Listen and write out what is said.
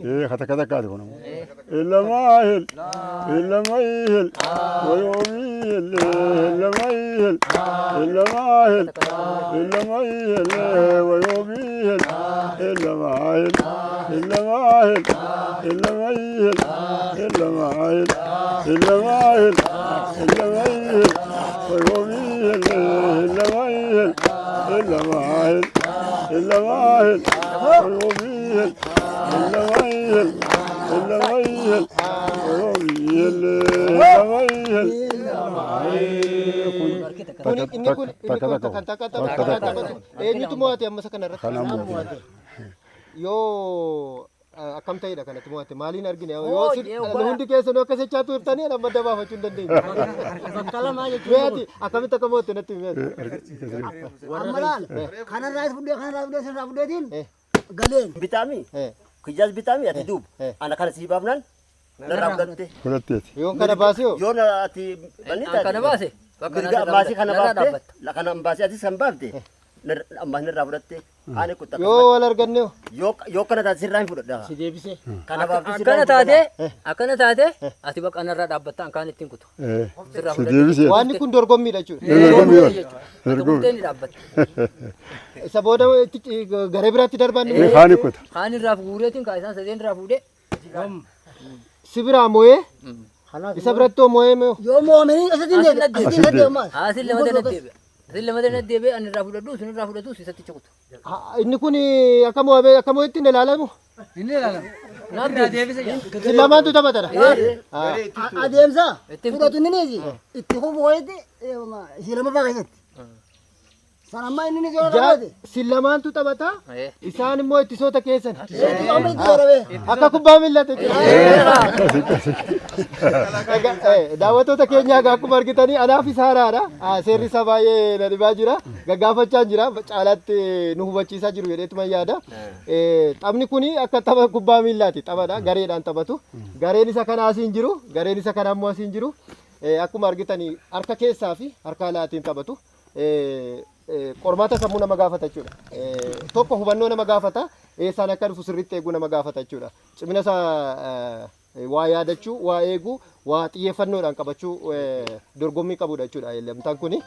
إيه ختا كذا كذا كنا إلا ماهل إلا ماهل ويوميل إلا ماهل إلا ماهل إلا ماهل ويوميل إلا ماهل إلا ماهل إلا ماهل إلا ماهل إلا ماهل إلا ماهل ويوميل إلا ماهل إلا ماهل إلا ماهل ويوميل إلا ماهل إلا ماهل ويوميل إلا ماهل yoo akkam ta'edha kanatti mo'atte maaliin argine yoo hundi keessan yoo akkasii chaatu hirtanii nama dabaafachuu hin dandeenye. Meeti akkamitti akka mo'atte natti meeti. Ammalaan kanarraas fuudhee sirraa fuudheetiin galeen. Bitaami kiyyaas bitaami ati duuba ana kana sii baafnan narraa fudhatte. Yoo kana baasee yoo ati kana baase maasii kana baaftee kana baasee ati san baafte ammas narraa fudhatte. yoo wal arganne yoo kana taate sirraa hin fudhadha. Si deebisee. Kana baafte akkana taate ati bakka narraa dhaabbatta kan ittiin kutu. waan kun dorgommiidha jechuudha. Dorgommii dhaabbatta. Isa booda garee biraatti darban kaan irraa fuudheetiin kaa isaan sadeen irraa fuudhee si biraa moo'ee isa biratti moo'ee yoo moomanii asitti deebi'a. Asin lama dana deebi'ee ani irraa fudhadhu sun irraa fudhatu isatti cukutu. Inni kun akka moo'ee ittiin ilaalamu. Inni ilaalamu. Si lamaantu taphatadha. Adeemsa fudhatu inni niisi itti hubooyetti si lama faa keessatti. Sanammaa inni niisi yoo raawwate. Si lamaantu taphata isaan immoo ittisoota keessan. Akka akka kubbaa miillate. Daawwattoota keenyaa akkuma argitanii anaaf isa haaraadha. Seerri isaa baay'ee na dhibaa jira. Gaggaafachaa jira. Caalaatti nu hubachiisaa jiru jedheetuma yaada. Taphni kun akka tapha kubbaa miillaati. Taphadha. Gareedhaan taphatu. Gareen isa kana asiin jiru. Gareen isa kana ammoo asiin jiru. Akkuma argitanii harka keessaa fi harka alaatiin taphatu. Qormaata sammuu nama gaafata jechuudha. Tokko hubannoo nama gaafata. Eessaan akka dhufu sirriitti eeguu nama gaafata jechuudha. Cimina isaa waa yaadachuu, waa eeguu, waa xiyyeeffannoodhaan qabachuu dorgommii qabudha jechuudha. Lamtaan kuni.